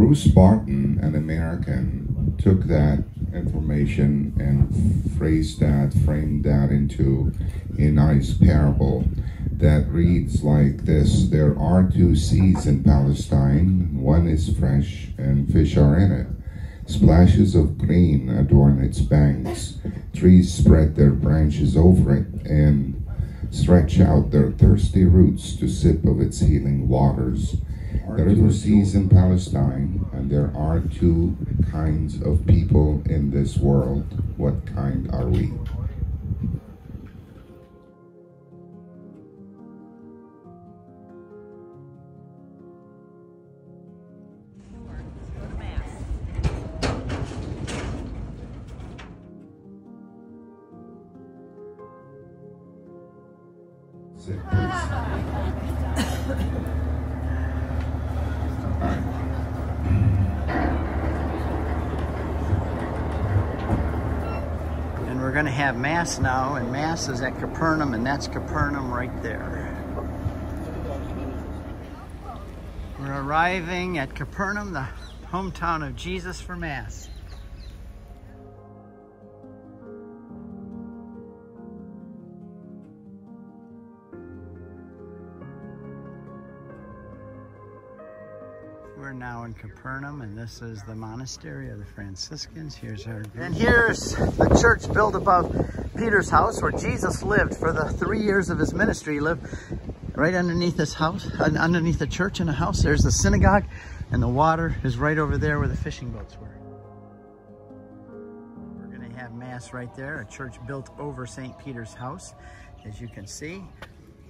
Bruce Barton, an American, took that information and framed that into a nice parable that reads like this: there are two seas in Palestine, one is fresh and fish are in it. Splashes of green adorn its banks, trees spread their branches over it and stretch out their thirsty roots to sip of its healing waters. There are two seas in Palestine, and there are two kinds of people in this world. What kind are we? Sit, And we're going to have Mass now, and Mass is at Capernaum, and that's Capernaum right there. We're arriving at Capernaum, the hometown of Jesus, for Mass. We're now in Capernaum, and this is the monastery of the Franciscans. Here's our group. And here's the church built above Peter's house, where Jesus lived for the 3 years of his ministry. He lived right underneath this house, underneath the church in a house. There's the synagogue, and the water is right over there where the fishing boats were. We're going to have Mass right there, a church built over St. Peter's house, as you can see.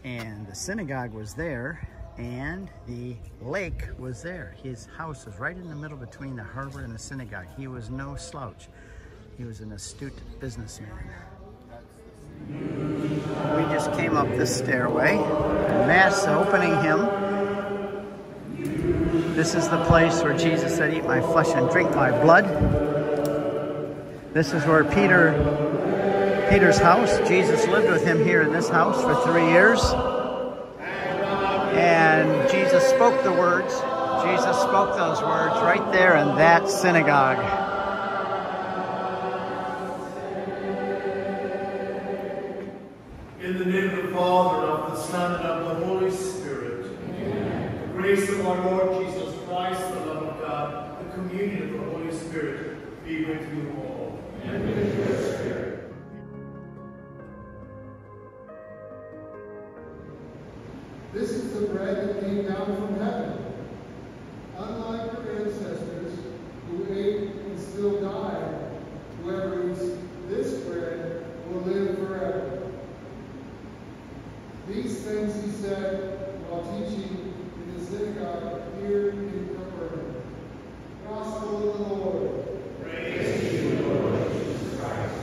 And the synagogue was there, and the lake was there. His house was right in the middle between the harbor and the synagogue. He was no slouch. He was an astute businessman. We just came up this stairway. Mass opening hymn. This is the place where Jesus said, "Eat my flesh and drink my blood." This is where Peter's house. Jesus lived with him here in this house for 3 years. And Jesus spoke the words. Jesus spoke those words right there in that synagogue. In the name of the Father, of the Son, and of the Holy Spirit. Amen. The grace of our Lord Jesus Christ, the love of God, the communion of the Holy Spirit be with you all. And with your spirit. This is the bread that came down from heaven. Unlike your ancestors who ate and still died, whoever eats this bread will live forever. These things he said while teaching in the synagogue here in Capernaum. Gospel of the Lord. Praise to you, Lord Jesus Christ.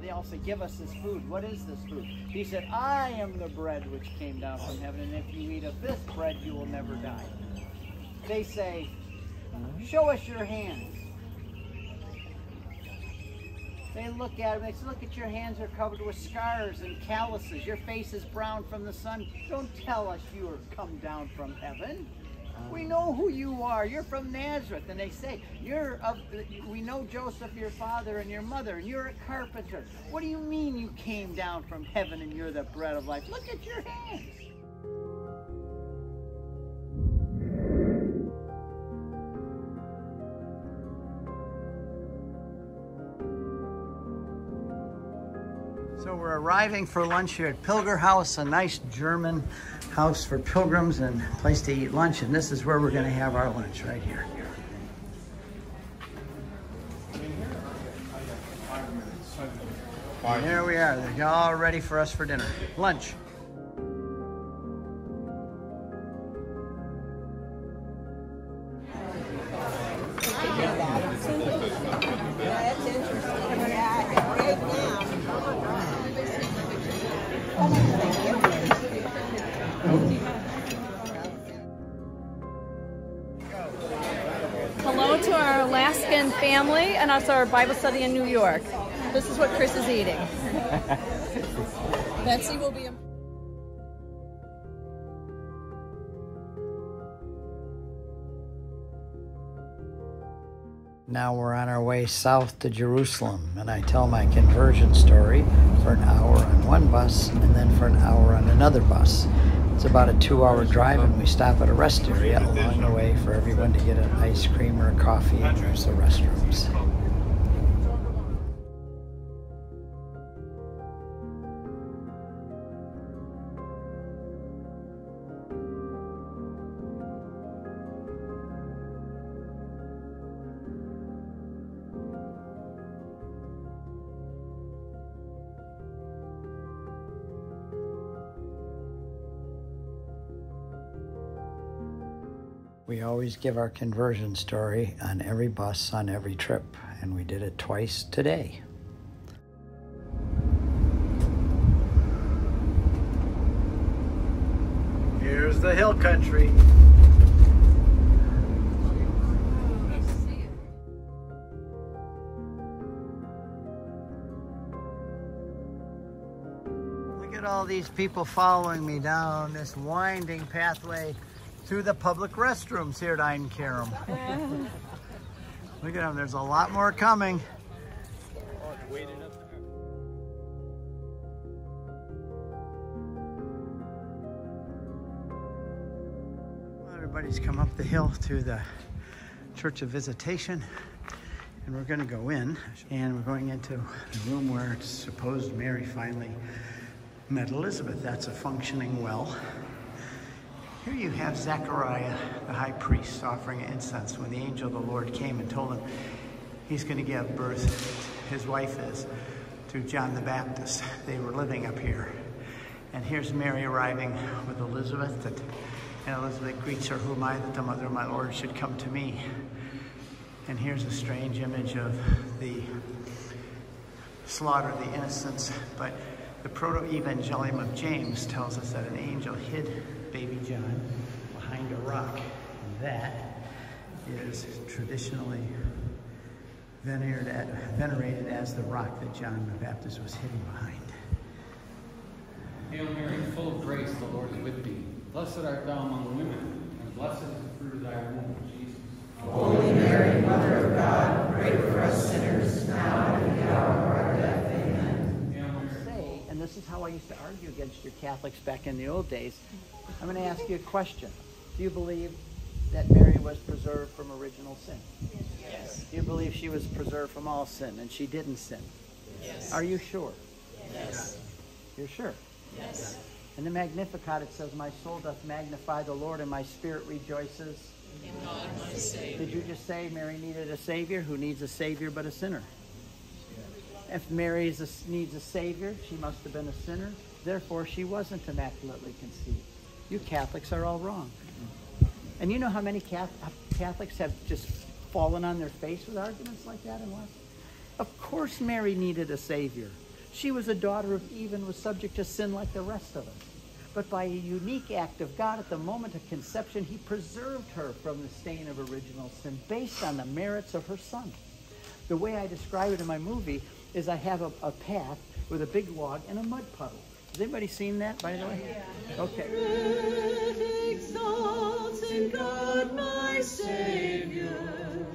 They all say, "Give us this food." What is this food? He said, "I am the bread which came down from heaven, and if you eat of this bread, you will never die." They say, "Show us your hands." They look at him, they say, "Look at your hands, are covered with scars and calluses. Your face is brown from the sun. Don't tell us you are come down from heaven. We know who you are. You're from Nazareth." And they say, "We know Joseph, your father, and your mother, and you're a carpenter. What do you mean you came down from heaven and you're the bread of life? Look at your hands." So we're arriving for lunch here at Pilger House, a nice German house for pilgrims and a place to eat lunch. And this is where we're going to have our lunch, right here. And there we are. They're all ready for us for dinner. Lunch. hello to our Alaskan family and also our Bible study in New York. This is what Chris is eating. Betsy will be... Now we're on our way south to Jerusalem, and I tell my conversion story for an hour on one bus and then for an hour on another bus. It's about a 2-hour drive, and we stop at a rest area along the way for everyone to get an ice cream or a coffee and use the restrooms. We always give our conversion story on every bus, on every trip, and we did it twice today. Here's the hill country. Look at all these people following me down this winding pathway through the public restrooms here at Capernaum. Look at them, there's a lot more coming. Well, everybody's come up the hill to the Church of Visitation, and we're going to go in, and we're going into the room where it's supposed Mary finally met Elizabeth. That's a functioning well. Here you have Zechariah, the high priest, offering incense when the angel of the Lord came and told him he's going to give birth, his wife is, to John the Baptist. They were living up here. And here's Mary arriving with Elizabeth, and Elizabeth greets her, "Who am I that the mother of my Lord should come to me?" And here's a strange image of the slaughter of the innocents, but the proto-evangelium of James tells us that an angel hid baby John behind a rock, and that is traditionally venerated as the rock that John the Baptist was hidden behind. Hail Mary, full of grace, the Lord is with thee. Blessed art thou among women, and blessed is the fruit of thy womb, Jesus. Holy Mary, Mother of God, pray for us sinners, now and at the hour of our death. Amen. Hail Mary. Say, and this is how I used to argue against your Catholics back in the old days. I'm going to ask you a question. Do you believe that Mary was preserved from original sin? Yes. Do you believe she was preserved from all sin and she didn't sin? Yes. Are you sure? Yes. You're sure? Yes. In the Magnificat it says, "My soul doth magnify the Lord, and my spirit rejoices In God, my Savior. Did you just say Mary needed a Savior? Who needs a Savior but a sinner? If Mary needs a Savior, she must have been a sinner. Therefore, she wasn't immaculately conceived. You Catholics are all wrong. And you know how many Catholics have just fallen on their face with arguments like that in life? Of course Mary needed a Savior. She was a daughter of Eve and was subject to sin like the rest of us. But by a unique act of God at the moment of conception, he preserved her from the stain of original sin based on the merits of her son. The way I describe it in my movie is I have a path with a big log and a mud puddle. Has anybody seen that, by the way? Yeah. Okay. Exalts in God my Savior,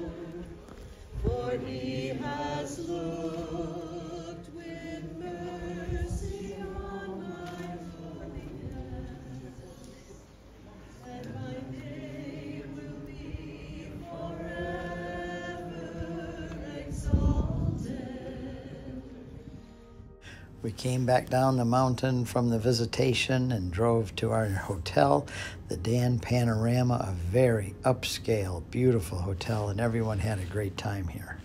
for he has looked with mercy on my lowliness, and my name will be forever exalted. We came back down the mountain from the Visitation and drove to our hotel, the Dan Panorama, a very upscale, beautiful hotel, and everyone had a great time here.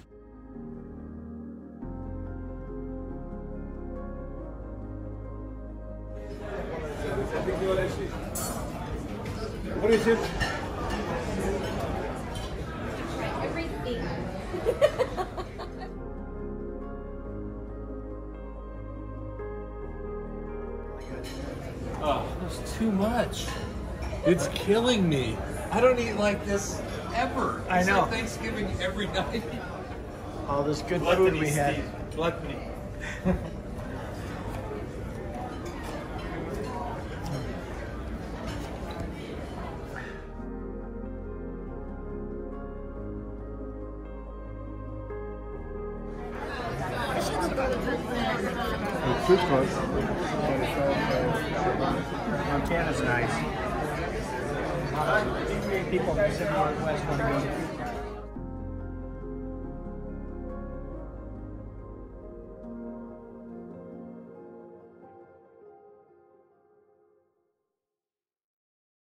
What is it? Oh, that's too much. It's killing me. I don't eat like this ever. I It's know. like Thanksgiving every night. All this good food we had. Gluttony. It's too close. Montana's nice. People in the Pacific Northwest want to go to